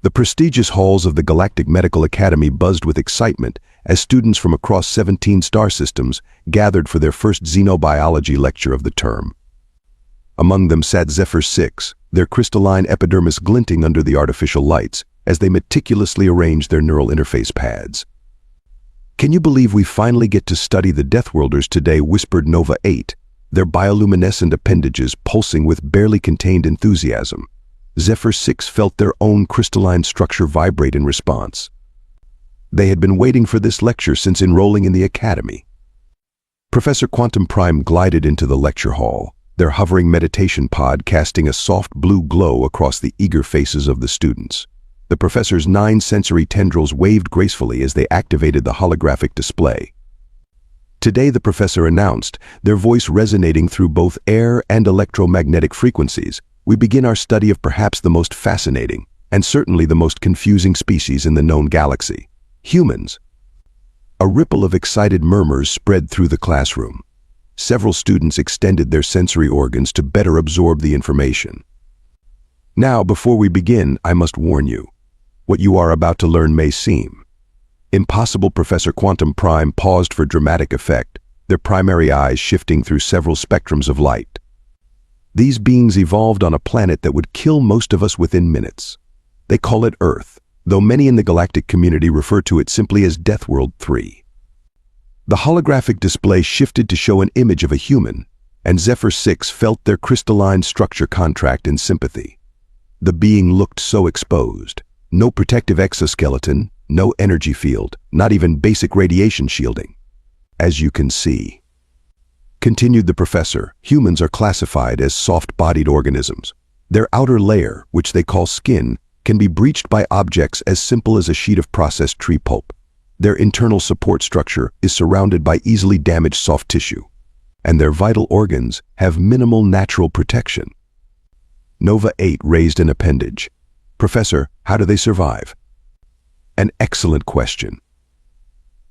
The prestigious halls of the Galactic Medical Academy buzzed with excitement as students from across 17 star systems gathered for their first xenobiology lecture of the term. Among them sat Zephyr 6, their crystalline epidermis glinting under the artificial lights as they meticulously arranged their neural interface pads. "Can you believe we finally get to study the Deathworlders today?" whispered Nova 8, their bioluminescent appendages pulsing with barely contained enthusiasm. Zephyr 6 felt their own crystalline structure vibrate in response. They had been waiting for this lecture since enrolling in the academy. Professor Quantum Prime glided into the lecture hall, their hovering meditation pod casting a soft blue glow across the eager faces of the students. The professor's 9 sensory tendrils waved gracefully as they activated the holographic display. Today, the professor announced, their voice resonating through both air and electromagnetic frequencies, we begin our study of perhaps the most fascinating, and certainly the most confusing species in the known galaxy, humans. A ripple of excited murmurs spread through the classroom. Several students extended their sensory organs to better absorb the information. Now, before we begin, I must warn you. What you are about to learn may seem impossible. Professor Quantum Prime paused for dramatic effect, their primary eyes shifting through several spectrums of light. These beings evolved on a planet that would kill most of us within minutes. They call it Earth, though many in the galactic community refer to it simply as Deathworld 3. The holographic display shifted to show an image of a human, and Zephyr 6 felt their crystalline structure contract in sympathy. The being looked so exposed. No protective exoskeleton, no energy field, not even basic radiation shielding. "As you can see," continued the professor, humans are classified as soft-bodied organisms. Their outer layer, which they call skin, can be breached by objects as simple as a sheet of processed tree pulp. Their internal support structure is surrounded by easily damaged soft tissue, and their vital organs have minimal natural protection. Nova 8 raised an appendage. "Professor, how do they survive?" An excellent question.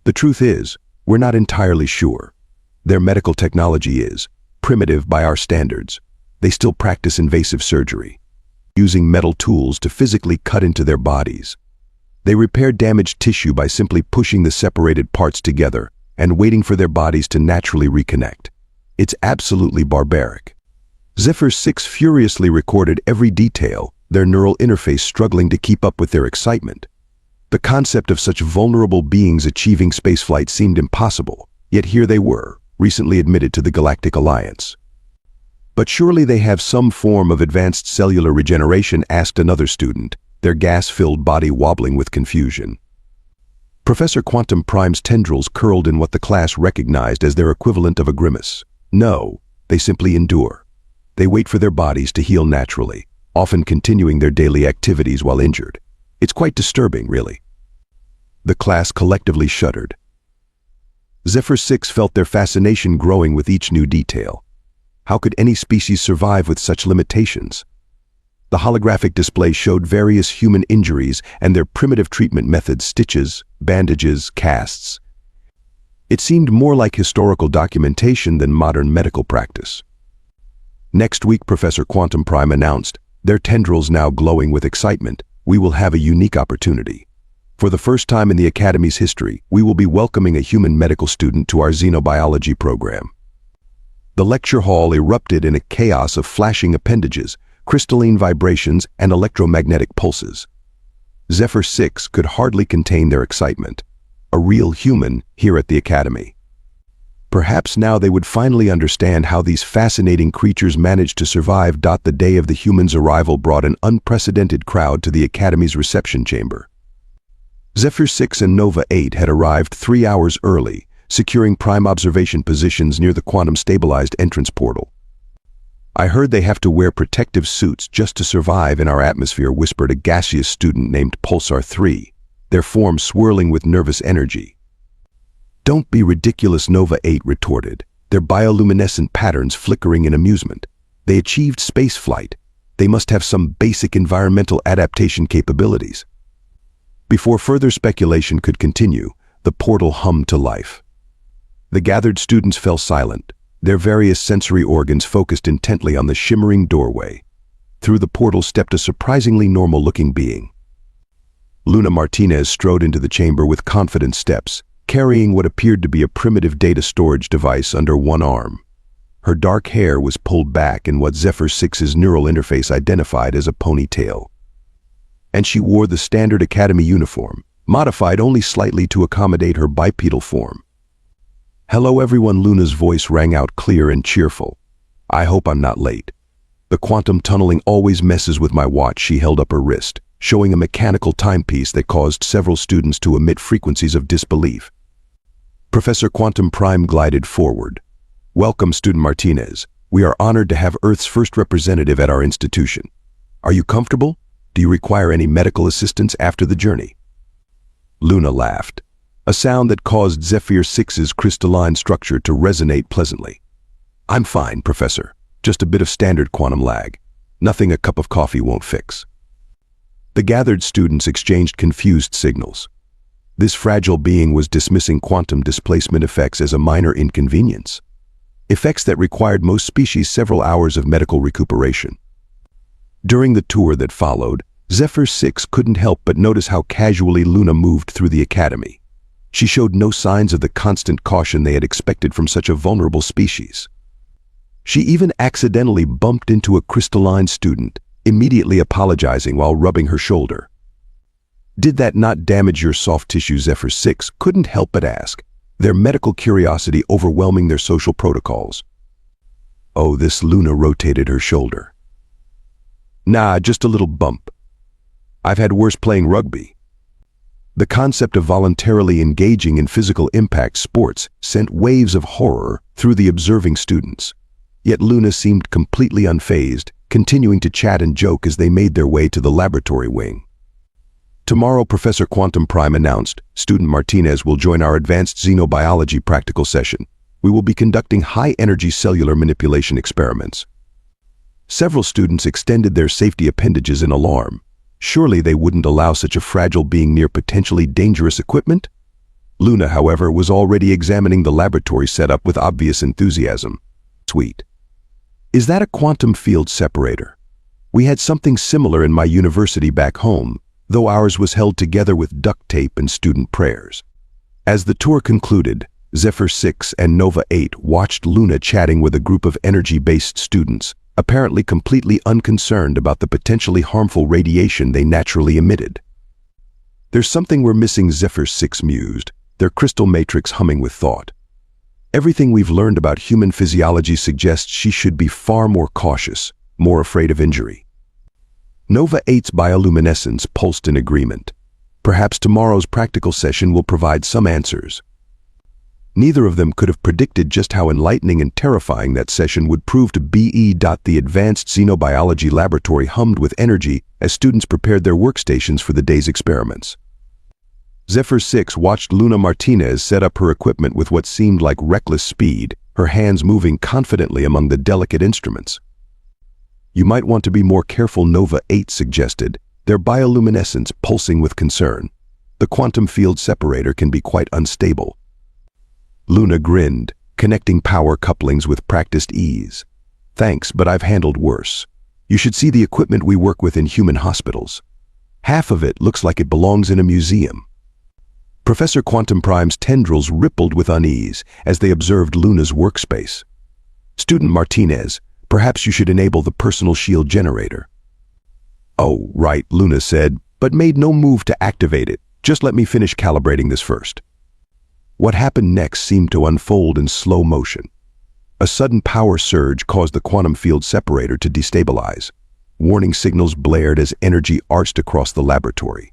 The truth is, we're not entirely sure. Their medical technology is primitive by our standards. They still practice invasive surgery, using metal tools to physically cut into their bodies. They repair damaged tissue by simply pushing the separated parts together and waiting for their bodies to naturally reconnect. It's absolutely barbaric. Zephyr 6 furiously recorded every detail, their neural interface struggling to keep up with their excitement. The concept of such vulnerable beings achieving spaceflight seemed impossible, yet here they were, recently admitted to the Galactic Alliance. "But surely they have some form of advanced cellular regeneration?" asked another student, their gas-filled body wobbling with confusion. Professor Quantum Prime's tendrils curled in what the class recognized as their equivalent of a grimace. "No, they simply endure. They wait for their bodies to heal naturally, often continuing their daily activities while injured. It's quite disturbing, really." The class collectively shuddered. Zephyr 6 felt their fascination growing with each new detail. How could any species survive with such limitations? The holographic display showed various human injuries and their primitive treatment methods: stitches, bandages, casts. It seemed more like historical documentation than modern medical practice. Next week, Professor Quantum Prime announced, their tendrils now glowing with excitement, we will have a unique opportunity. For the first time in the Academy's history, we will be welcoming a human medical student to our xenobiology program. The lecture hall erupted in a chaos of flashing appendages, crystalline vibrations, and electromagnetic pulses. Zephyr 6 could hardly contain their excitement. A real human here at the Academy. Perhaps now they would finally understand how these fascinating creatures managed to survive. The day of the humans' arrival brought an unprecedented crowd to the Academy's reception chamber. Zephyr 6 and Nova 8 had arrived 3 hours early, securing prime observation positions near the quantum-stabilized entrance portal. "I heard they have to wear protective suits just to survive in our atmosphere," whispered a gaseous student named Pulsar 3, their form swirling with nervous energy. "Don't be ridiculous," Nova 8 retorted, their bioluminescent patterns flickering in amusement. "They achieved spaceflight. They must have some basic environmental adaptation capabilities." Before further speculation could continue, the portal hummed to life. The gathered students fell silent, their various sensory organs focused intently on the shimmering doorway. Through the portal stepped a surprisingly normal-looking being. Luna Martinez strode into the chamber with confident steps, carrying what appeared to be a primitive data storage device under one arm. Her dark hair was pulled back in what Zephyr 6's neural interface identified as a ponytail. And she wore the standard Academy uniform, modified only slightly to accommodate her bipedal form. "Hello everyone," Luna's voice rang out clear and cheerful. "I hope I'm not late." The quantum tunneling always messes with my watch. She held up her wrist, showing a mechanical timepiece that caused several students to emit frequencies of disbelief. Professor Quantum Prime glided forward. "Welcome, Student Martinez. We are honored to have Earth's first representative at our institution. Are you comfortable? Do you require any medical assistance after the journey?" Luna laughed, a sound that caused Zephyr 6's crystalline structure to resonate pleasantly. "I'm fine, Professor. Just a bit of standard quantum lag. Nothing a cup of coffee won't fix." The gathered students exchanged confused signals. This fragile being was dismissing quantum displacement effects as a minor inconvenience, effects that required most species several hours of medical recuperation. During the tour that followed, Zephyr 6 couldn't help but notice how casually Luna moved through the academy. She showed no signs of the constant caution they had expected from such a vulnerable species. She even accidentally bumped into a crystalline student, immediately apologizing while rubbing her shoulder. "Did that not damage your soft tissue?" Zephyr 6 couldn't help but ask, their medical curiosity overwhelming their social protocols. "Oh," this Luna rotated her shoulder. "Nah, just a little bump. I've had worse playing rugby." The concept of voluntarily engaging in physical impact sports sent waves of horror through the observing students. Yet Luna seemed completely unfazed, continuing to chat and joke as they made their way to the laboratory wing. "Tomorrow," Professor Quantum Prime announced, "Student Martinez will join our advanced xenobiology practical session. We will be conducting high-energy cellular manipulation experiments." Several students extended their safety appendages in alarm. Surely they wouldn't allow such a fragile being near potentially dangerous equipment? Luna, however, was already examining the laboratory setup with obvious enthusiasm. "Sweet. Is that a quantum field separator? We had something similar in my university back home, though ours was held together with duct tape and student prayers." As the tour concluded, Zephyr 6 and Nova 8 watched Luna chatting with a group of energy-based students, apparently completely unconcerned about the potentially harmful radiation they naturally emitted. "There's something we're missing," Zephyr 6 mused, their crystal matrix humming with thought. "Everything we've learned about human physiology suggests she should be far more cautious, more afraid of injury." Nova 8's bioluminescence pulsed in agreement. Perhaps tomorrow's practical session will provide some answers. Neither of them could have predicted just how enlightening and terrifying that session would prove to be. The advanced xenobiology laboratory hummed with energy as students prepared their workstations for the day's experiments. Zephyr 6 watched Luna Martinez set up her equipment with what seemed like reckless speed, her hands moving confidently among the delicate instruments. "You might want to be more careful," Nova 8 suggested, their bioluminescence pulsing with concern. "The quantum field separator can be quite unstable." Luna grinned, connecting power couplings with practiced ease. "Thanks, but I've handled worse. You should see the equipment we work with in human hospitals. Half of it looks like it belongs in a museum." Professor Quantum Prime's tendrils rippled with unease as they observed Luna's workspace. "Student Martinez, perhaps you should enable the personal shield generator." "Oh, right," Luna said, but made no move to activate it. "Just let me finish calibrating this first." What happened next seemed to unfold in slow motion. A sudden power surge caused the quantum field separator to destabilize. Warning signals blared as energy arced across the laboratory.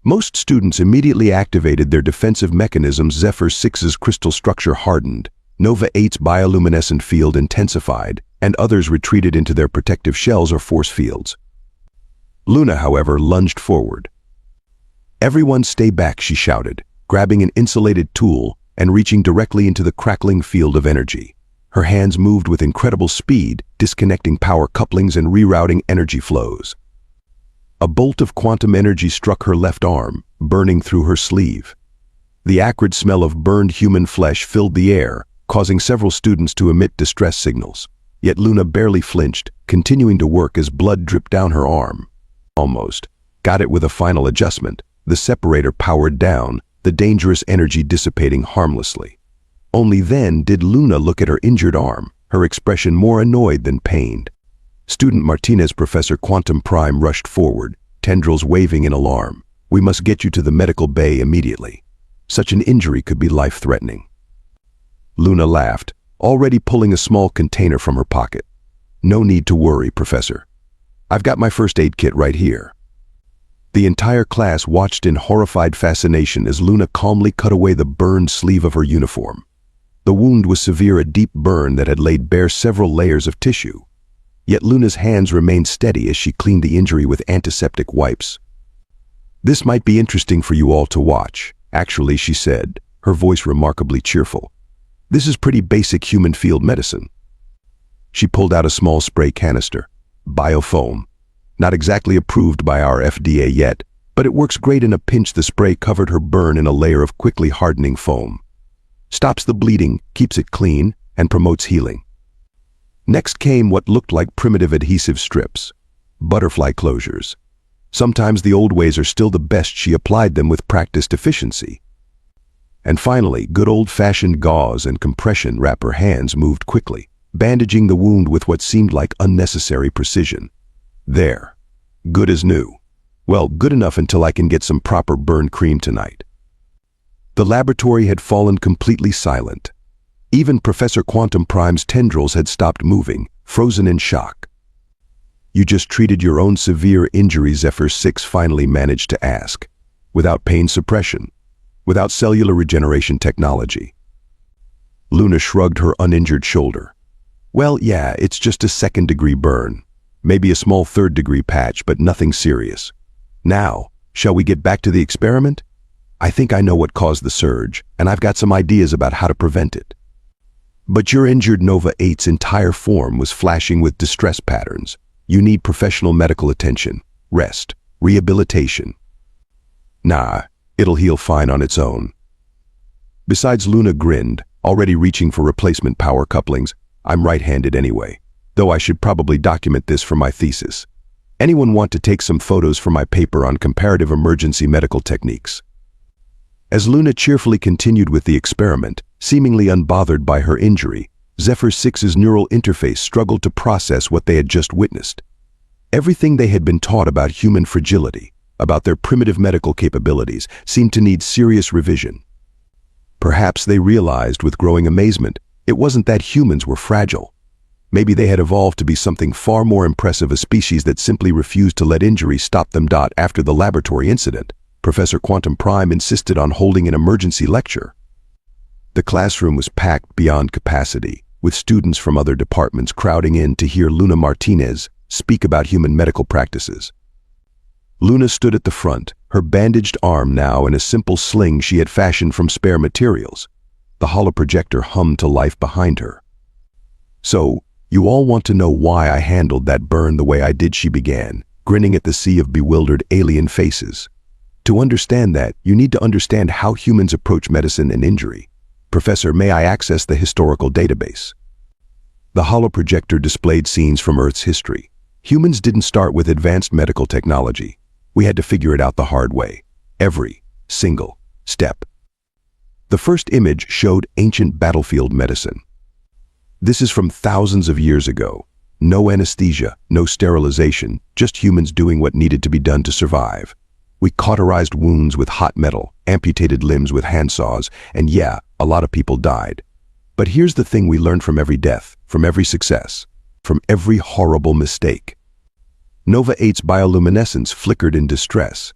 Most students immediately activated their defensive mechanisms. Zephyr 6's crystal structure hardened, Nova 8's bioluminescent field intensified, and others retreated into their protective shells or force fields. Luna, however, lunged forward. "Everyone stay back," she shouted, grabbing an insulated tool and reaching directly into the crackling field of energy. Her hands moved with incredible speed, disconnecting power couplings and rerouting energy flows. A bolt of quantum energy struck her left arm, burning through her sleeve. The acrid smell of burned human flesh filled the air, causing several students to emit distress signals. Yet Luna barely flinched, continuing to work as blood dripped down her arm. "Almost. got it with a final adjustment, the separator powered down, the dangerous energy dissipating harmlessly. Only then did Luna look at her injured arm, her expression more annoyed than pained. Student Martinez, Professor Quantum Prime rushed forward, tendrils waving in alarm. "We must get you to the medical bay immediately. Such an injury could be life-threatening." Luna laughed, already pulling a small container from her pocket. "No need to worry, Professor. I've got my first aid kit right here." The entire class watched in horrified fascination as Luna calmly cut away the burned sleeve of her uniform. The wound was severe, a deep burn that had laid bare several layers of tissue. Yet Luna's hands remained steady as she cleaned the injury with antiseptic wipes. "This might be interesting for you all to watch, actually," she said, her voice remarkably cheerful. "This is pretty basic human field medicine." She pulled out a small spray canister. Biofoam. Not exactly approved by our FDA yet, but it works great in a pinch. The spray covered her burn in a layer of quickly hardening foam. Stops the bleeding, keeps it clean, and promotes healing. Next came what looked like primitive adhesive strips. Butterfly closures. Sometimes the old ways are still the best. She applied them with practiced efficiency. And finally, good old-fashioned gauze and compression wrap. Her hands moved quickly, bandaging the wound with what seemed like unnecessary precision. "There. Good as new. Well, good enough until I can get some proper burn cream tonight." The laboratory had fallen completely silent. Even Professor Quantum Prime's tendrils had stopped moving, frozen in shock. "You just treated your own severe injury," Zephyr 6 finally managed to ask, "without pain suppression, without cellular regeneration technology." Luna shrugged her uninjured shoulder. "Well, yeah, it's just a second-degree burn. Maybe a small third-degree patch, but nothing serious. Now, shall we get back to the experiment? I think I know what caused the surge, and I've got some ideas about how to prevent it." "But your injured Nova 8's entire form was flashing with distress patterns. You need professional medical attention, rest, rehabilitation." "Nah, it'll heal fine on its own." Besides, Luna grinned, already reaching for replacement power couplings. "I'm right-handed anyway, though I should probably document this for my thesis. Anyone want to take some photos for my paper on comparative emergency medical techniques?" As Luna cheerfully continued with the experiment, seemingly unbothered by her injury, Zephyr 6's neural interface struggled to process what they had just witnessed. Everything they had been taught about human fragility, about their primitive medical capabilities, seemed to need serious revision. Perhaps they realized with growing amazement, it wasn't that humans were fragile. Maybe they had evolved to be something far more impressive, a species that simply refused to let injury stop them. After the laboratory incident, Professor Quantum Prime insisted on holding an emergency lecture. The classroom was packed beyond capacity, with students from other departments crowding in to hear Luna Martinez speak about human medical practices. Luna stood at the front, her bandaged arm now in a simple sling she had fashioned from spare materials. The holoprojector hummed to life behind her. "So, you all want to know why I handled that burn the way I did," she began, grinning at the sea of bewildered alien faces. "To understand that, you need to understand how humans approach medicine and injury. Professor, may I access the historical database?" The holoprojector displayed scenes from Earth's history. Humans didn't start with advanced medical technology. We had to figure it out the hard way. Every single step. The first image showed ancient battlefield medicine. This is from thousands of years ago. No anesthesia, no sterilization, just humans doing what needed to be done to survive. We cauterized wounds with hot metal, amputated limbs with handsaws, and yeah, a lot of people died. But here's the thing we learned from every death, from every success, from every horrible mistake. Nova 8's bioluminescence flickered in distress,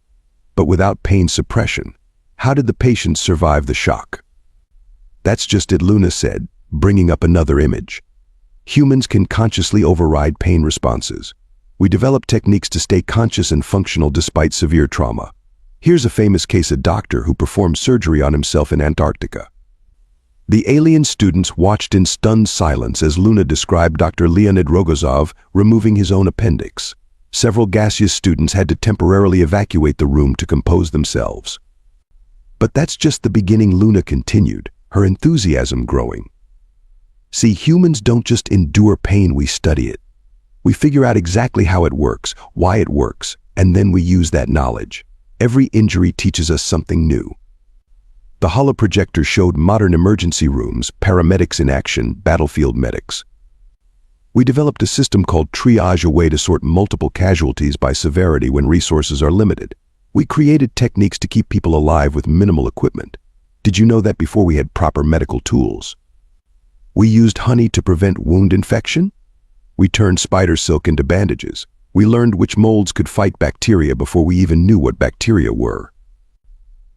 but without pain suppression. How did the patients survive the shock? "That's just it," Luna said, bringing up another image. "Humans can consciously override pain responses. We develop techniques to stay conscious and functional despite severe trauma. Here's a famous case: a doctor who performed surgery on himself in Antarctica." The alien students watched in stunned silence as Luna described Dr. Leonid Rogozov removing his own appendix. Several gaseous students had to temporarily evacuate the room to compose themselves. "But that's just the beginning," Luna continued, her enthusiasm growing. "See, humans don't just endure pain, we study it. We figure out exactly how it works, why it works, and then we use that knowledge. Every injury teaches us something new. The holoprojector showed modern emergency rooms, paramedics in action, battlefield medics. We developed a system called triage, a way to sort multiple casualties by severity when resources are limited. We created techniques to keep people alive with minimal equipment. Did you know that before we had proper medical tools? We used honey to prevent wound infection. We turned spider silk into bandages. We learned which molds could fight bacteria before we even knew what bacteria were.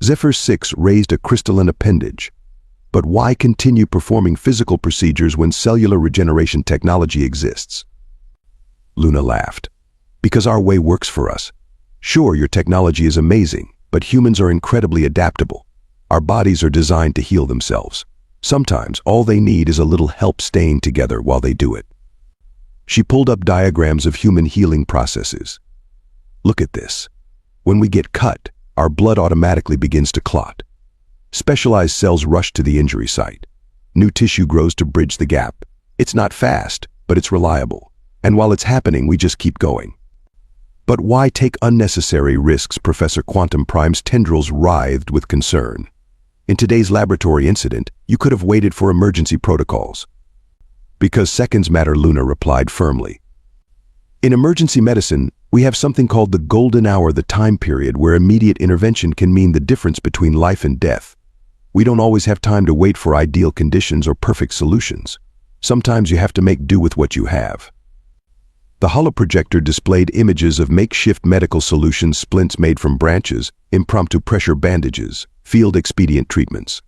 HFY raised a crystalline appendage. But why continue performing physical procedures when cellular regeneration technology exists? Luna laughed. Because our way works for us. Sure, your technology is amazing, but humans are incredibly adaptable. Our bodies are designed to heal themselves. Sometimes all they need is a little help staying together while they do it. She pulled up diagrams of human healing processes. Look at this. When we get cut, our blood automatically begins to clot. Specialized cells rush to the injury site. New tissue grows to bridge the gap. It's not fast, but it's reliable. And while it's happening, we just keep going. But why take unnecessary risks? Professor Quantum Prime's tendrils writhed with concern. In today's laboratory incident, you could have waited for emergency protocols. Because seconds matter, Luna replied firmly. In emergency medicine, we have something called the golden hour, the time period where immediate intervention can mean the difference between life and death. We don't always have time to wait for ideal conditions or perfect solutions. Sometimes you have to make do with what you have. The holoprojector displayed images of makeshift medical solutions, splints made from branches, impromptu pressure bandages, field expedient treatments.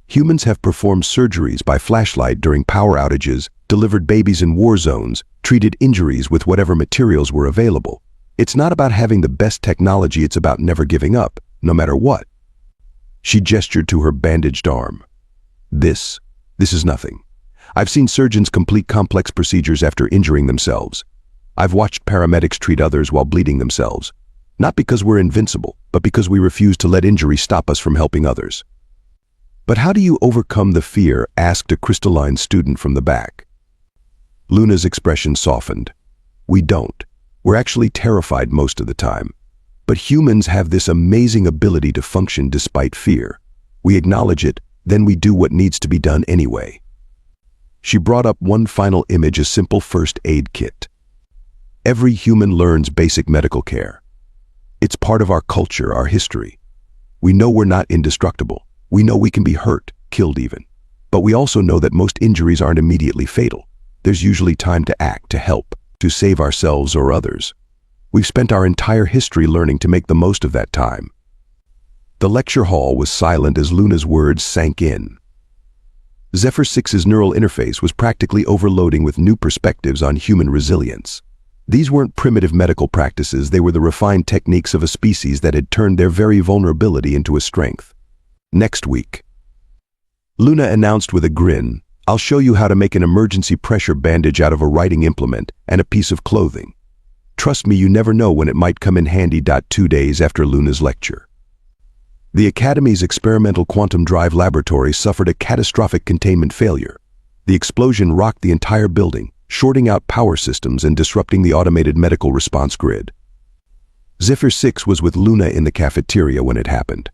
Humans have performed surgeries by flashlight during power outages, delivered babies in war zones, treated injuries with whatever materials were available. It's not about having the best technology, it's about never giving up, no matter what. She gestured to her bandaged arm. This is nothing. I've seen surgeons complete complex procedures after injuring themselves. I've watched paramedics treat others while bleeding themselves. Not because we're invincible, but because we refuse to let injury stop us from helping others. But how do you overcome the fear? Asked a crystalline student from the back. Luna's expression softened. We don't. We're actually terrified most of the time. But humans have this amazing ability to function despite fear. We acknowledge it, then we do what needs to be done anyway. She brought up one final image, a simple first aid kit. Every human learns basic medical care. It's part of our culture, our history. We know we're not indestructible. We know we can be hurt, killed even. But we also know that most injuries aren't immediately fatal. There's usually time to act, to help, to save ourselves or others. We've spent our entire history learning to make the most of that time. The lecture hall was silent as Luna's words sank in. HFY's neural interface was practically overloading with new perspectives on human resilience. These weren't primitive medical practices, they were the refined techniques of a species that had turned their very vulnerability into a strength. Next week, Luna announced with a grin, I'll show you how to make an emergency pressure bandage out of a writing implement and a piece of clothing. Trust me, you never know when it might come in handy. 2 days after Luna's lecture, the Academy's experimental quantum drive laboratory suffered a catastrophic containment failure. The explosion rocked the entire building, shorting out power systems and disrupting the automated medical response grid. HFY was with Luna in the cafeteria when it happened.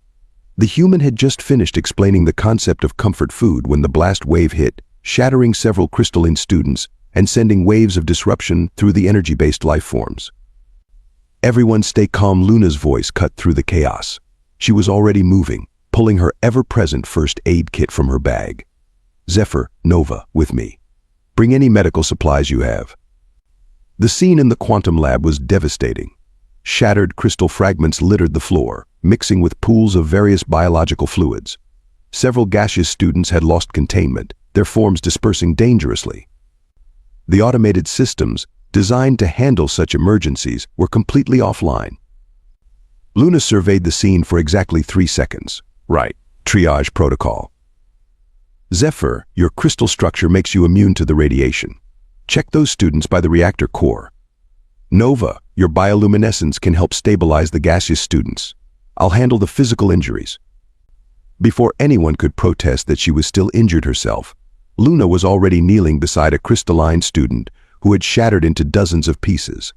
The human had just finished explaining the concept of comfort food when the blast wave hit, shattering several crystalline students and sending waves of disruption through the energy-based life forms. Everyone stay calm, Luna's voice cut through the chaos. She was already moving, pulling her ever-present first aid kit from her bag. Zephyr, Nova, with me. Bring any medical supplies you have. The scene in the quantum lab was devastating. Shattered crystal fragments littered the floor, mixing with pools of various biological fluids. Several gaseous students had lost containment, their forms dispersing dangerously. The automated systems, designed to handle such emergencies, were completely offline. Luna surveyed the scene for exactly 3 seconds. Right, triage protocol. Zephyr, your crystal structure makes you immune to the radiation. Check those students by the reactor core. Nova, your bioluminescence can help stabilize the gaseous students. I'll handle the physical injuries. Before anyone could protest that she was still injured herself, Luna was already kneeling beside a crystalline student who had shattered into dozens of pieces.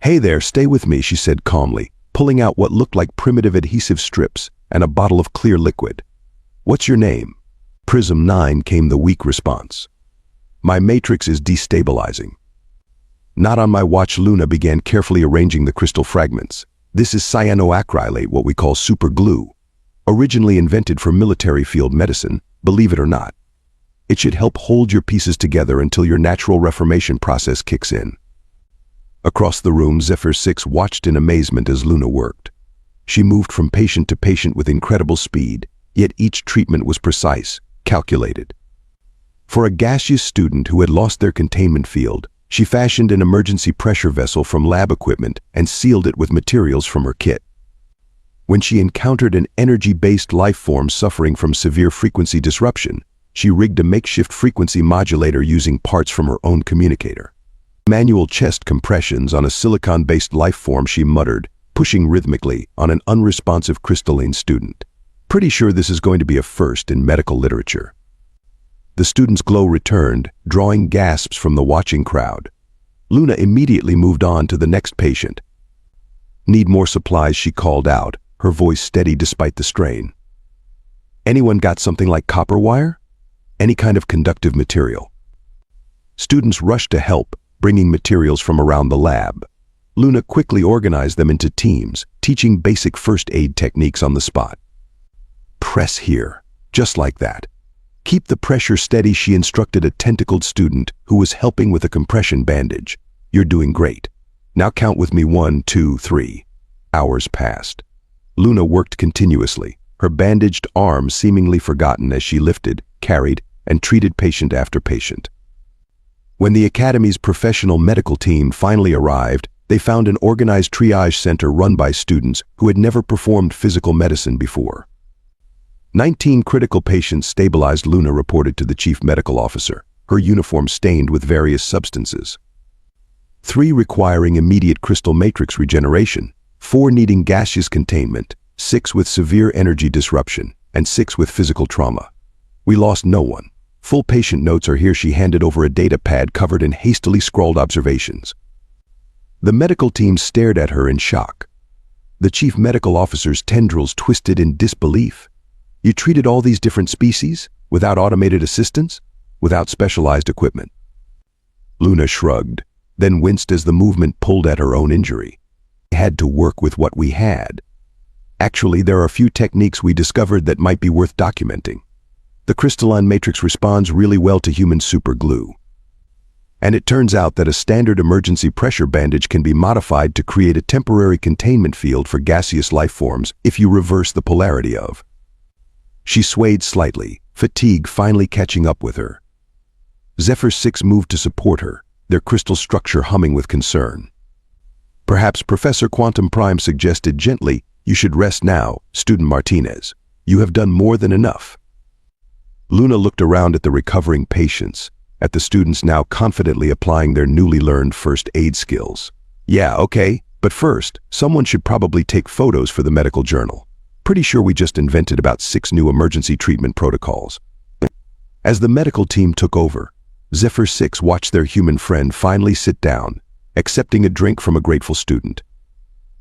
"Hey there, stay with me," she said calmly, pulling out what looked like primitive adhesive strips and a bottle of clear liquid. "What's your name?" Prism 9 came the weak response. "My matrix is destabilizing." "Not on my watch." Luna began carefully arranging the crystal fragments. "This is cyanoacrylate, what we call super glue. Originally invented for military field medicine, believe it or not. It should help hold your pieces together until your natural reformation process kicks in." Across the room, Zephyr 6 watched in amazement as Luna worked. She moved from patient to patient with incredible speed, yet each treatment was precise, calculated. For a gaseous student who had lost their containment field, she fashioned an emergency pressure vessel from lab equipment and sealed it with materials from her kit. When she encountered an energy-based life form suffering from severe frequency disruption, she rigged a makeshift frequency modulator using parts from her own communicator. Manual chest compressions on a silicon-based life form, she muttered, pushing rhythmically on an unresponsive crystalline student. "Pretty sure this is going to be a first in medical literature." The student's glow returned, drawing gasps from the watching crowd. Luna immediately moved on to the next patient. "Need more supplies?" she called out, her voice steady despite the strain. "Anyone got something like copper wire? Any kind of conductive material?" Students rushed to help, bringing materials from around the lab. Luna quickly organized them into teams, teaching basic first aid techniques on the spot. "Press here, just like that. Keep the pressure steady," she instructed a tentacled student who was helping with a compression bandage. "You're doing great. Now count with me, 1, 2, 3. Hours passed. Luna worked continuously, her bandaged arm seemingly forgotten as she lifted, carried, and treated patient after patient. When the Academy's professional medical team finally arrived, they found an organized triage center run by students who had never performed physical medicine before. 19 critical patients stabilized, Luna reported to the chief medical officer, her uniform stained with various substances. 3 requiring immediate crystal matrix regeneration, 4 needing gaseous containment, 6 with severe energy disruption, and 6 with physical trauma. We lost no one. Full patient notes are here. She handed over a data pad covered in hastily scrawled observations. The medical team stared at her in shock. The chief medical officer's tendrils twisted in disbelief. You treated all these different species, without automated assistance, without specialized equipment? Luna shrugged, then winced as the movement pulled at her own injury. We had to work with what we had. Actually, there are a few techniques we discovered that might be worth documenting. The crystalline matrix responds really well to human super glue. And it turns out that a standard emergency pressure bandage can be modified to create a temporary containment field for gaseous life forms if you reverse the polarity of. She swayed slightly, fatigue finally catching up with her. Zephyr 6 moved to support her, their crystal structure humming with concern. Perhaps Professor Quantum Prime suggested gently, "You should rest now, Student Martinez. You have done more than enough." Luna looked around at the recovering patients, at the students now confidently applying their newly learned first aid skills. "Yeah, okay, but first, someone should probably take photos for the medical journal. Pretty sure we just invented about 6 new emergency treatment protocols." As the medical team took over, Zephyr 6 watched their human friend finally sit down, accepting a drink from a grateful student.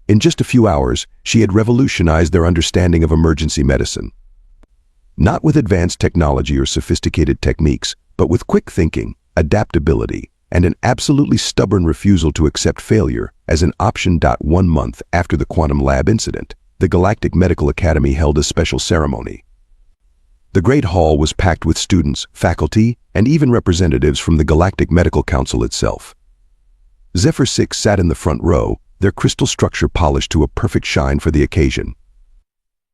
In just a few hours, she had revolutionized their understanding of emergency medicine. Not with advanced technology or sophisticated techniques, but with quick thinking, adaptability, and an absolutely stubborn refusal to accept failure as an option. 1 month after the quantum lab incident, the Galactic Medical Academy held a special ceremony. The Great Hall was packed with students, faculty, and even representatives from the Galactic Medical Council itself. Zephyr 6 sat in the front row, their crystal structure polished to a perfect shine for the occasion.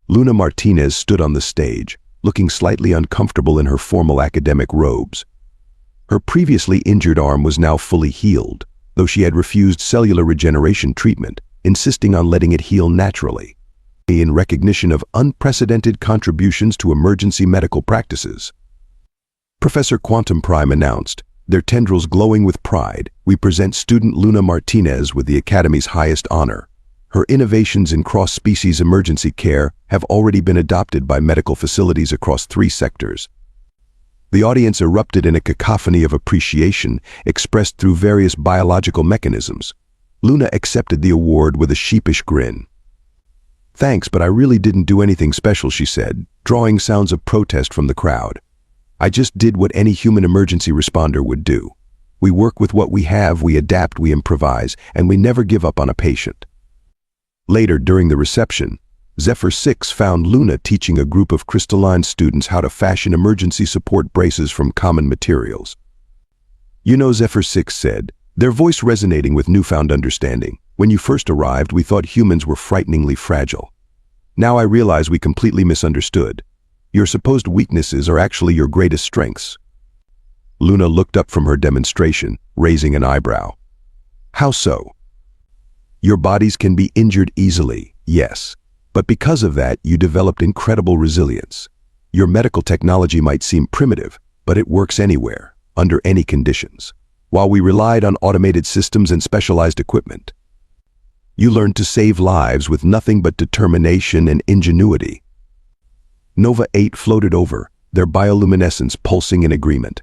Luna Martinez stood on the stage, looking slightly uncomfortable in her formal academic robes. Her previously injured arm was now fully healed, though she had refused cellular regeneration treatment, insisting on letting it heal naturally, in recognition of unprecedented contributions to emergency medical practices. Professor Quantum Prime announced, their tendrils glowing with pride, "We present student Luna Martinez with the Academy's highest honor. Her innovations in cross-species emergency care have already been adopted by medical facilities across 3 sectors." The audience erupted in a cacophony of appreciation expressed through various biological mechanisms. Luna accepted the award with a sheepish grin. "Thanks, but I really didn't do anything special," she said, drawing sounds of protest from the crowd. "I just did what any human emergency responder would do. We work with what we have, we adapt, we improvise, and we never give up on a patient." Later, during the reception, Zephyr 6 found Luna teaching a group of crystalline students how to fashion emergency support braces from common materials. "You know," Zephyr 6 said, their voice resonating with newfound understanding, "when you first arrived, we thought humans were frighteningly fragile. Now I realize we completely misunderstood. Your supposed weaknesses are actually your greatest strengths." Luna looked up from her demonstration, raising an eyebrow. "How so?" "Your bodies can be injured easily, yes. But because of that, you developed incredible resilience. Your medical technology might seem primitive, but it works anywhere, under any conditions. While we relied on automated systems and specialized equipment, you learned to save lives with nothing but determination and ingenuity." Nova 8 floated over, their bioluminescence pulsing in agreement.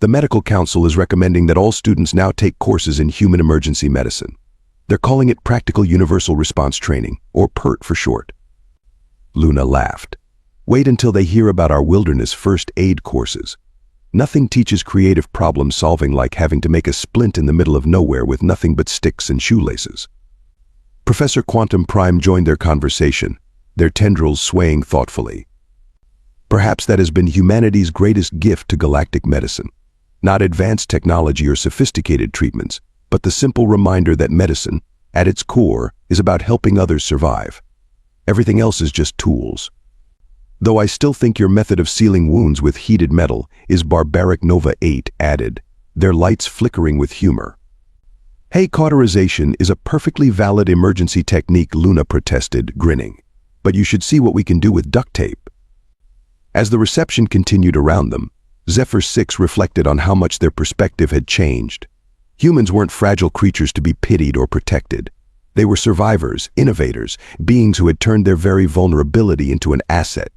"The Medical Council is recommending that all students now take courses in human emergency medicine. They're calling it Practical Universal Response Training, or PERT for short." Luna laughed. "Wait until they hear about our wilderness first aid courses. Nothing teaches creative problem solving like having to make a splint in the middle of nowhere with nothing but sticks and shoelaces." Professor Quantum Prime joined their conversation, their tendrils swaying thoughtfully. "Perhaps that has been humanity's greatest gift to galactic medicine. Not advanced technology or sophisticated treatments, but the simple reminder that medicine, at its core, is about helping others survive. Everything else is just tools. Though I still think your method of sealing wounds with heated metal is barbaric," Nova 8 added, their lights flickering with humor. "Hey, cauterization is a perfectly valid emergency technique," Luna protested, grinning. "But you should see what we can do with duct tape." As the reception continued around them, Zephyr 6 reflected on how much their perspective had changed. Humans weren't fragile creatures to be pitied or protected. They were survivors, innovators, beings who had turned their very vulnerability into an asset.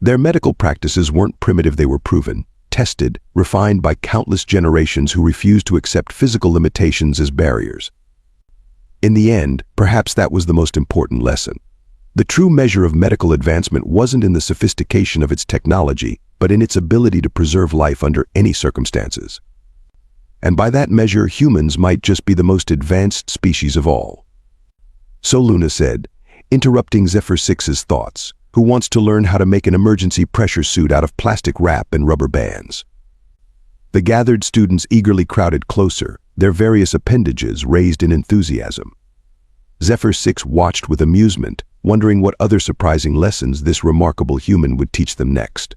Their medical practices weren't primitive, they were proven, tested, refined by countless generations who refused to accept physical limitations as barriers. In the end, perhaps that was the most important lesson. The true measure of medical advancement wasn't in the sophistication of its technology, but in its ability to preserve life under any circumstances. And by that measure, humans might just be the most advanced species of all. "So," Luna said, interrupting Zephyr 6's thoughts, "who wants to learn how to make an emergency pressure suit out of plastic wrap and rubber bands?" The gathered students eagerly crowded closer, their various appendages raised in enthusiasm. Zephyr 6 watched with amusement, wondering what other surprising lessons this remarkable human would teach them next.